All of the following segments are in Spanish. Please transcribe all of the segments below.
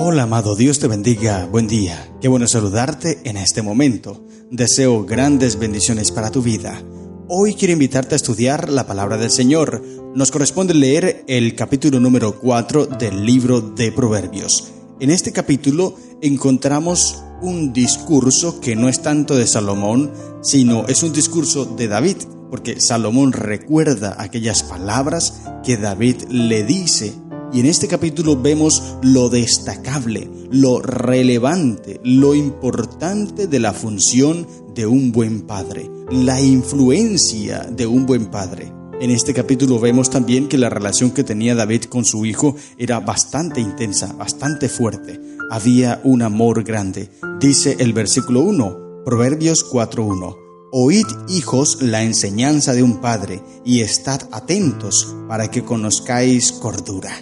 Hola amado, Dios te bendiga, buen día. Qué bueno saludarte en este momento. Deseo grandes bendiciones para tu vida. Hoy quiero invitarte a estudiar la palabra del Señor. Nos corresponde leer el capítulo número 4 del libro de Proverbios. En este capítulo encontramos un discurso que no es tanto de Salomón, sino es un discurso de David, porque Salomón recuerda aquellas palabras que David le dice. Y en este capítulo vemos lo destacable, lo relevante, lo importante de la función de un buen padre, la influencia de un buen padre. En este capítulo vemos también que la relación que tenía David con su hijo era bastante intensa, bastante fuerte. Había un amor grande. Dice el versículo 1, Proverbios 4:1. Oíd, hijos, la enseñanza de un padre, y estad atentos para que conozcáis cordura.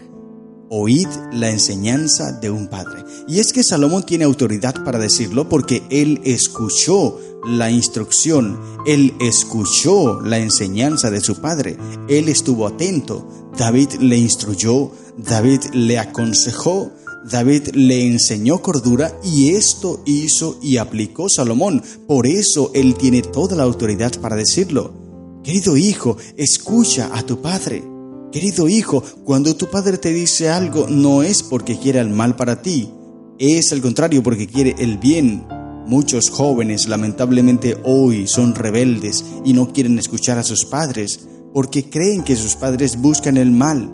Oíd la enseñanza de un padre. Y es que Salomón tiene autoridad para decirlo porque él escuchó la instrucción, él escuchó la enseñanza de su padre, él estuvo atento. David le instruyó, David le aconsejó, David le enseñó cordura y esto hizo y aplicó Salomón. Por eso él tiene toda la autoridad para decirlo. Querido hijo, escucha a tu padre. Querido hijo, cuando tu padre te dice algo, no es porque quiera el mal para ti, es al contrario porque quiere el bien. Muchos jóvenes lamentablemente hoy son rebeldes y no quieren escuchar a sus padres porque creen que sus padres buscan el mal.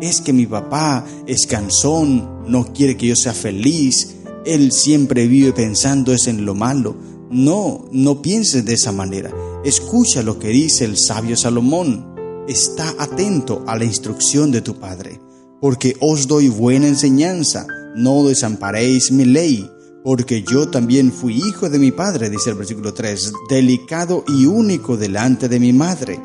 Es que mi papá es cansón, no quiere que yo sea feliz, él siempre vive pensando es en lo malo. No pienses de esa manera. Escucha lo que dice el sabio Salomón. Está atento a la instrucción de tu padre, porque os doy buena enseñanza, no desamparéis mi ley, porque yo también fui hijo de mi padre, dice el versículo 3, delicado y único delante de mi madre.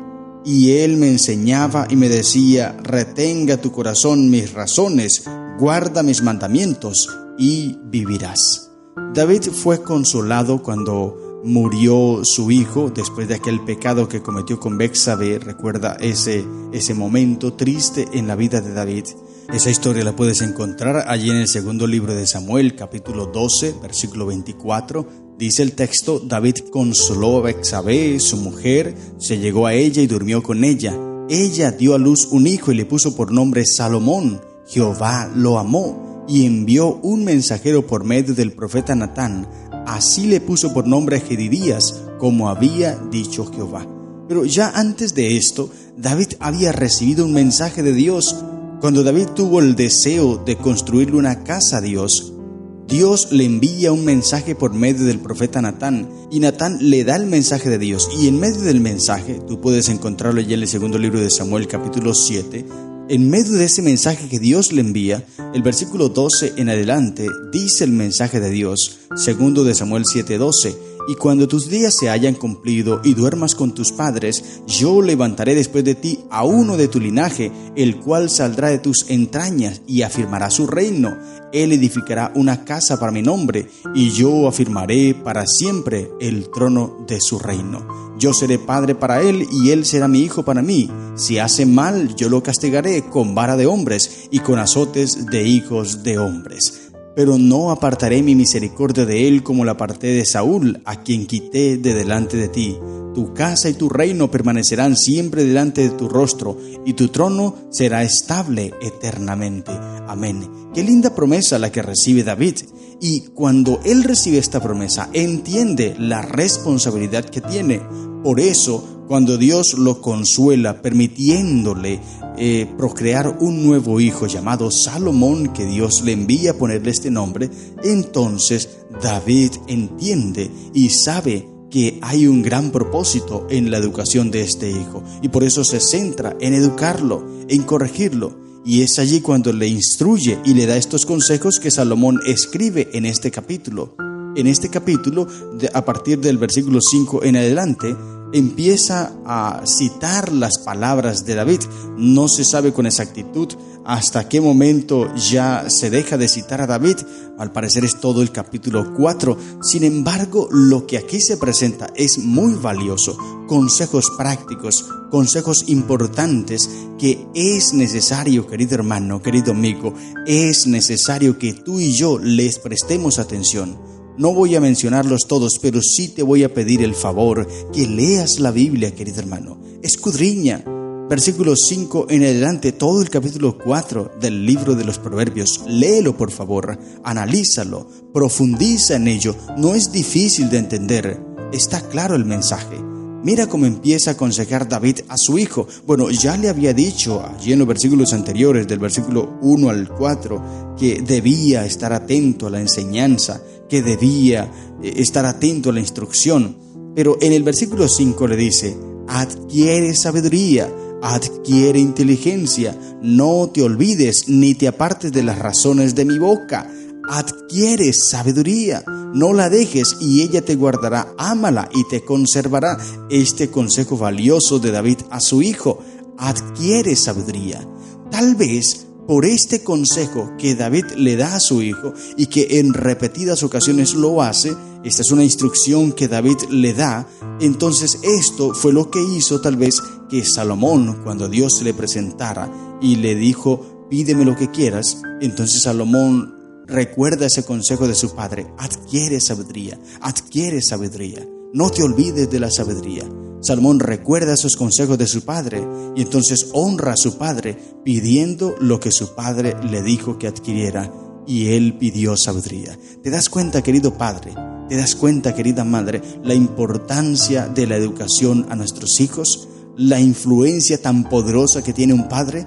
Y él me enseñaba y me decía, retenga tu corazón mis razones, guarda mis mandamientos y vivirás. David fue consolado cuando murió su hijo después de aquel pecado que cometió con Betsabé. Recuerda ese momento triste en la vida de David. Esa historia la puedes encontrar allí en el segundo libro de Samuel, capítulo 12, versículo 24. Dice el texto, David consoló a Betsabé, su mujer, se llegó a ella y durmió con ella. Ella dio a luz un hijo y le puso por nombre Salomón. Jehová lo amó y envió un mensajero por medio del profeta Natán. Así le puso por nombre a Jedidías, como había dicho Jehová. Pero ya antes de esto, David había recibido un mensaje de Dios. Cuando David tuvo el deseo de construirle una casa a Dios, Dios le envía un mensaje por medio del profeta Natán, y Natán le da el mensaje de Dios. Y en medio del mensaje, tú puedes encontrarlo ya en el segundo libro de Samuel, capítulo 7, en medio de ese mensaje que Dios le envía, el versículo 12 en adelante, dice el mensaje de Dios, segundo de Samuel 7:12, y cuando tus días se hayan cumplido y duermas con tus padres, yo levantaré después de ti a uno de tu linaje, el cual saldrá de tus entrañas y afirmará su reino. Él edificará una casa para mi nombre, y yo afirmaré para siempre el trono de su reino. Yo seré padre para él, y él será mi hijo para mí. Si hace mal, yo lo castigaré con vara de hombres y con azotes de hijos de hombres. Pero no apartaré mi misericordia de él como la aparté de Saúl, a quien quité de delante de ti. Tu casa y tu reino permanecerán siempre delante de tu rostro, y tu trono será estable eternamente. Amén. Qué linda promesa la que recibe David. Y cuando él recibe esta promesa, entiende la responsabilidad que tiene. Por eso, cuando Dios lo consuela, permitiéndole procrear un nuevo hijo llamado Salomón, que Dios le envía a ponerle este nombre, entonces David entiende y sabe que hay un gran propósito en la educación de este hijo, y por eso se centra en educarlo, en corregirlo. Y es allí cuando le instruye y le da estos consejos que Salomón escribe en este capítulo. En este capítulo, a partir del versículo 5 en adelante, empieza a citar las palabras de David. No se sabe con exactitud hasta qué momento ya se deja de citar a David. Al parecer es todo el capítulo 4. Sin embargo, lo que aquí se presenta es muy valioso. Consejos prácticos, consejos importantes que es necesario, querido hermano, querido amigo, es necesario que tú y yo les prestemos atención. No voy a mencionarlos todos, pero sí te voy a pedir el favor que leas la Biblia, querido hermano. Escudriña. Versículo 5 en adelante, todo el capítulo 4 del libro de los Proverbios. Léelo, por favor. Analízalo. Profundiza en ello. No es difícil de entender. Está claro el mensaje. Mira cómo empieza a aconsejar David a su hijo. Bueno, ya le había dicho allí en los versículos anteriores, del versículo 1 al 4, que debía estar atento a la enseñanza, que debía estar atento a la instrucción. Pero en el versículo 5 le dice: adquiere sabiduría, adquiere inteligencia, no te olvides ni te apartes de las razones de mi boca. Adquiere sabiduría, no la dejes y ella te guardará, ámala y te conservará. Este consejo valioso de David a su hijo: adquiere sabiduría. Tal vez por este consejo que David le da a su hijo y que en repetidas ocasiones lo hace, esta es una instrucción que David le da, entonces esto fue lo que hizo tal vez que Salomón, cuando Dios se le presentara y le dijo: pídeme lo que quieras, entonces Salomón recuerda ese consejo de su padre: adquiere sabiduría, no te olvides de la sabiduría. Salomón recuerda esos consejos de su padre y entonces honra a su padre pidiendo lo que su padre le dijo que adquiriera, y él pidió sabiduría. ¿Te das cuenta, querido padre? ¿Te das cuenta, querida madre, la importancia de la educación a nuestros hijos? ¿La influencia tan poderosa que tiene un padre?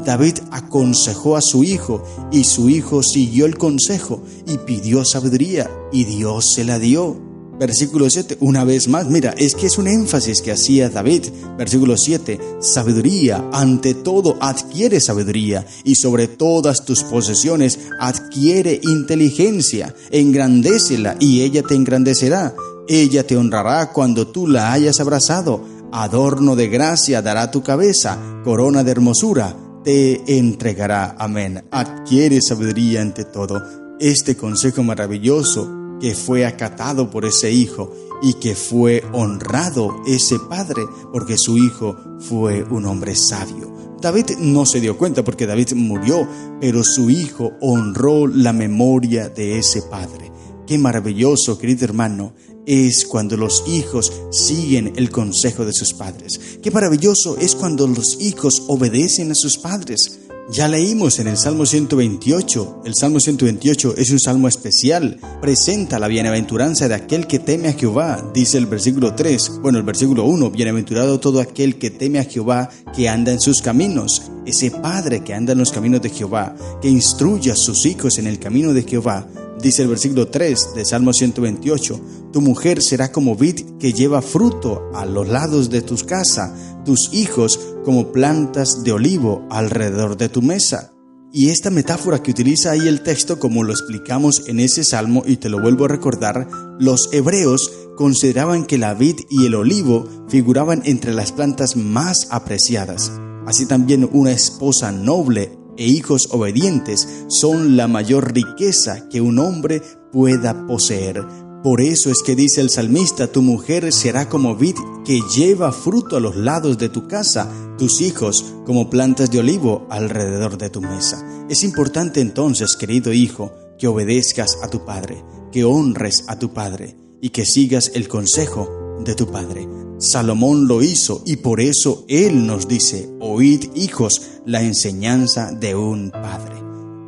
David aconsejó a su hijo y su hijo siguió el consejo y pidió sabiduría y Dios se la dio. Versículo 7, una vez más, mira, es que es un énfasis que hacía David. Versículo 7, sabiduría, ante todo adquiere sabiduría, y sobre todas tus posesiones adquiere inteligencia. Engrandécela y ella te engrandecerá. Ella te honrará cuando tú la hayas abrazado. Adorno de gracia dará tu cabeza, corona de hermosura te entregará. Amén. Adquiere sabiduría ante todo. Este consejo maravilloso que fue acatado por ese hijo y que fue honrado ese padre porque su hijo fue un hombre sabio. David no se dio cuenta porque David murió, pero su hijo honró la memoria de ese padre. Qué maravilloso, querido hermano, es cuando los hijos siguen el consejo de sus padres. Qué maravilloso es cuando los hijos obedecen a sus padres. Ya leímos en el Salmo 128, el Salmo 128 es un salmo especial, presenta la bienaventuranza de aquel que teme a Jehová, dice el versículo 3, el versículo 1, bienaventurado todo aquel que teme a Jehová, que anda en sus caminos. Ese padre que anda en los caminos de Jehová, que instruye a sus hijos en el camino de Jehová, dice el versículo 3 de Salmo 128, tu mujer será como vid que lleva fruto a los lados de tu casa, tus hijos como plantas de olivo alrededor de tu mesa. Y esta metáfora que utiliza ahí el texto, como lo explicamos en ese salmo, y te lo vuelvo a recordar, los hebreos consideraban que la vid y el olivo figuraban entre las plantas más apreciadas. Así también una esposa noble e hijos obedientes son la mayor riqueza que un hombre pueda poseer. Por eso es que dice el salmista, tu mujer será como vid que lleva fruto a los lados de tu casa, tus hijos como plantas de olivo alrededor de tu mesa. Es importante entonces, querido hijo, que obedezcas a tu padre, que honres a tu padre y que sigas el consejo de tu padre. Salomón lo hizo y por eso él nos dice, oíd hijos la enseñanza de un padre.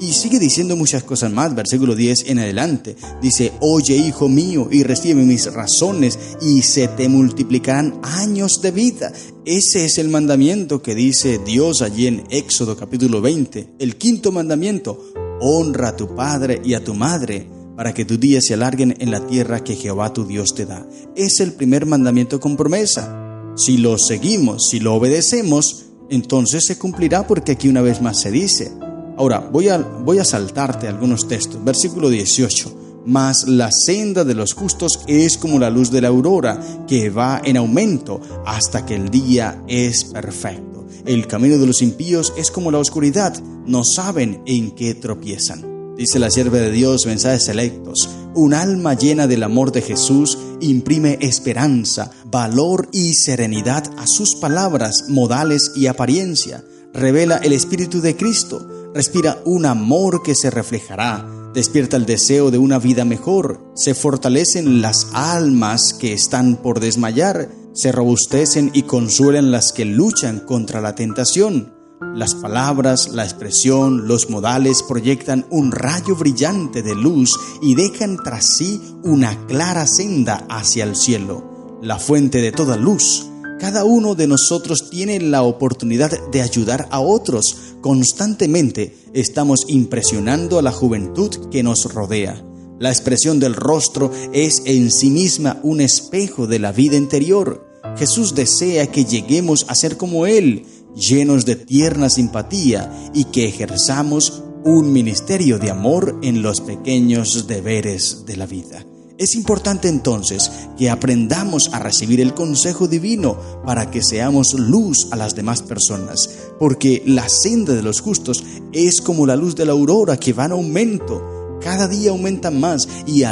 Y sigue diciendo muchas cosas más, versículo 10 en adelante. Dice, oye hijo mío y recibe mis razones y se te multiplicarán años de vida. Ese es el mandamiento que dice Dios allí en Éxodo capítulo 20. El quinto mandamiento, honra a tu padre y a tu madre para que tus días se alarguen en la tierra que Jehová tu Dios te da. Es el primer mandamiento con promesa. Si lo seguimos, si lo obedecemos, entonces se cumplirá porque aquí una vez más se dice. Ahora, voy a saltarte algunos textos. Versículo 18. mas la senda de los justos es como la luz de la aurora, que va en aumento hasta que el día es perfecto. El camino de los impíos es como la oscuridad, no saben en qué tropiezan. Dice la sierva de Dios, Mensajes Selectos: un alma llena del amor de Jesús imprime esperanza, valor y serenidad a sus palabras, modales y apariencia. Revela el Espíritu de Cristo, respira un amor que se reflejará, despierta el deseo de una vida mejor, se fortalecen las almas que están por desmayar, se robustecen y consuelan las que luchan contra la tentación. Las palabras, la expresión, los modales proyectan un rayo brillante de luz y dejan tras sí una clara senda hacia el cielo, la fuente de toda luz. Cada uno de nosotros tiene la oportunidad de ayudar a otros. Constantemente estamos impresionando a la juventud que nos rodea. La expresión del rostro es en sí misma un espejo de la vida interior. Jesús desea que lleguemos a ser como Él, llenos de tierna simpatía, y que ejerzamos un ministerio de amor en los pequeños deberes de la vida. Es importante entonces que aprendamos a recibir el consejo divino para que seamos luz a las demás personas, porque la senda de los justos es como la luz de la aurora que va en aumento. Cada día aumenta más y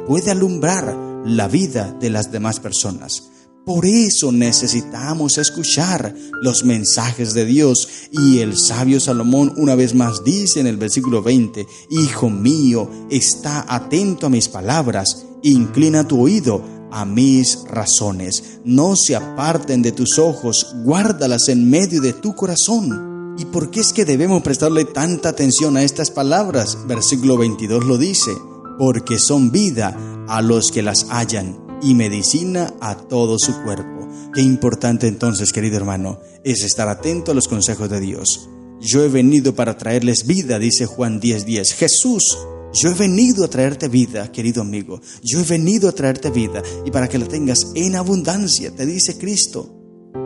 puede alumbrar la vida de las demás personas. Por eso necesitamos escuchar los mensajes de Dios, y el sabio Salomón una vez más dice en el versículo 20: Hijo mío, está atento a mis palabras, inclina tu oído a mis razones. No se aparten de tus ojos, guárdalas en medio de tu corazón. ¿Y por qué es que debemos prestarle tanta atención a estas palabras? Versículo 22 lo dice: porque son vida a los que las hallan y medicina a todo su cuerpo. Qué importante entonces, querido hermano, es estar atento a los consejos de Dios. Yo he venido para traerles vida, dice Juan 10:10. Jesús, yo he venido a traerte vida, querido amigo. Yo he venido a traerte vida, y para que la tengas en abundancia, te dice Cristo.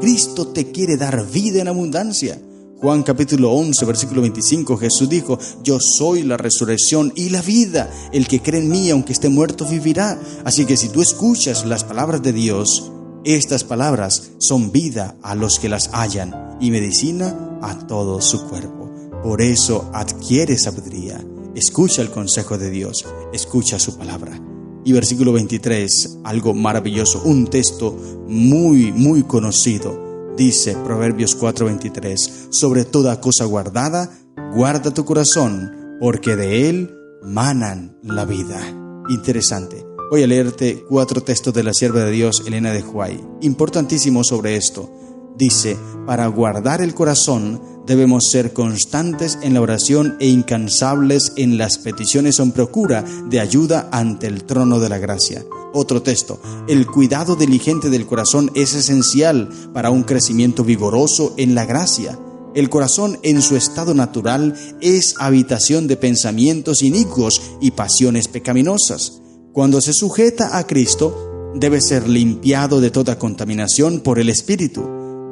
Cristo te quiere dar vida en abundancia. Juan capítulo 11, versículo 25, Jesús dijo: yo soy la resurrección y la vida. El que cree en mí, aunque esté muerto, vivirá. Así que si tú escuchas las palabras de Dios, estas palabras son vida a los que las hallan y medicina a todo su cuerpo. Por eso adquiere sabiduría. Escucha el consejo de Dios, escucha su palabra. Y versículo 23, algo maravilloso, un texto muy conocido. Dice Proverbios 4:23: sobre toda cosa guardada, guarda tu corazón, porque de él manan la vida. Interesante. Voy a leerte 4 textos de la sierva de Dios, Elena de White, importantísimos sobre esto. Dice: para guardar el corazón debemos ser constantes en la oración e incansables en las peticiones en procura de ayuda ante el trono de la gracia. Otro texto: el cuidado diligente del corazón es esencial para un crecimiento vigoroso en la gracia. El corazón en su estado natural es habitación de pensamientos inicuos y pasiones pecaminosas. Cuando se sujeta a Cristo, debe ser limpiado de toda contaminación por el Espíritu.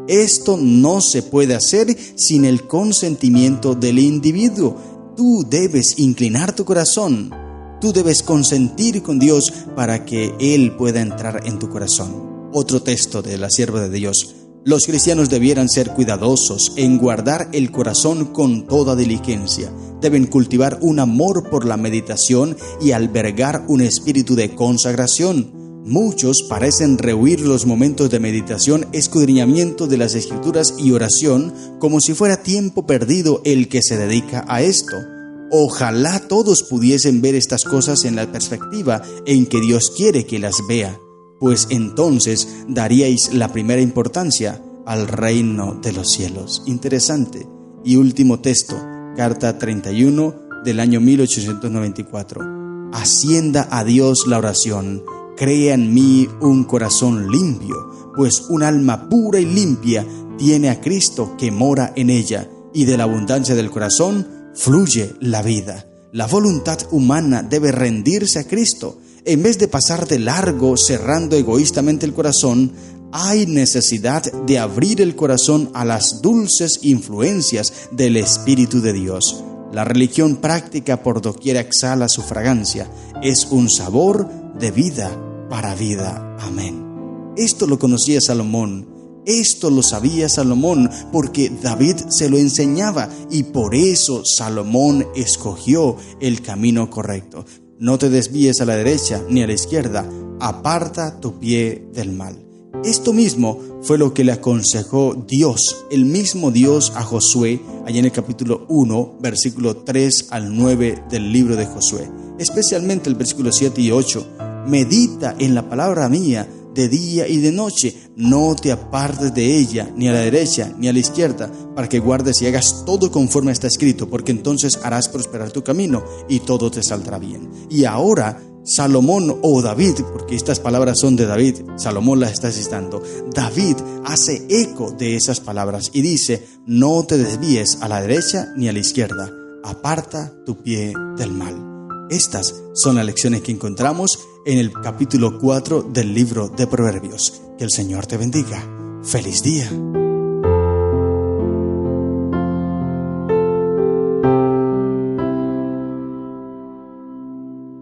Esto no se puede hacer sin el consentimiento del individuo. Tú debes inclinar tu corazón. Tú debes consentir con Dios para que Él pueda entrar en tu corazón. Otro texto de la sierva de Dios: los cristianos debieran ser cuidadosos en guardar el corazón con toda diligencia. Deben cultivar un amor por la meditación y albergar un espíritu de consagración. Muchos parecen rehuir los momentos de meditación, escudriñamiento de las Escrituras y oración como si fuera tiempo perdido el que se dedica a esto. Ojalá todos pudiesen ver estas cosas en la perspectiva en que Dios quiere que las vea, pues entonces daríais la primera importancia al reino de los cielos. Interesante. Y último texto, carta 31 del año 1894. Ascienda a Dios la oración. Crea en mí un corazón limpio, pues un alma pura y limpia tiene a Cristo que mora en ella, y de la abundancia del corazón fluye la vida. La voluntad humana debe rendirse a Cristo. En vez de pasar de largo cerrando egoístamente el corazón, hay necesidad de abrir el corazón a las dulces influencias del Espíritu de Dios. La religión práctica por doquiera exhala su fragancia. Es un sabor de vida para vida. Amén. Esto lo conocía Salomón. Esto lo sabía Salomón porque David se lo enseñaba y por eso Salomón escogió el camino correcto. No te desvíes a la derecha ni a la izquierda, aparta tu pie del mal. Esto mismo fue lo que le aconsejó Dios, el mismo Dios a Josué, allá en el capítulo 1, versículo 3 al 9 del libro de Josué. Especialmente el versículo 7 y 8. Medita en la palabra mía de día y de noche, no te apartes de ella, ni a la derecha, ni a la izquierda, para que guardes y hagas todo conforme está escrito, porque entonces harás prosperar tu camino y todo te saldrá bien. Y ahora, Salomón o David, porque estas palabras son de David, Salomón las está citando, David hace eco de esas palabras y dice, no te desvíes a la derecha ni a la izquierda, aparta tu pie del mal. Estas son las lecciones que encontramos en el capítulo 4 del libro de Proverbios. Que el Señor te bendiga. ¡Feliz día!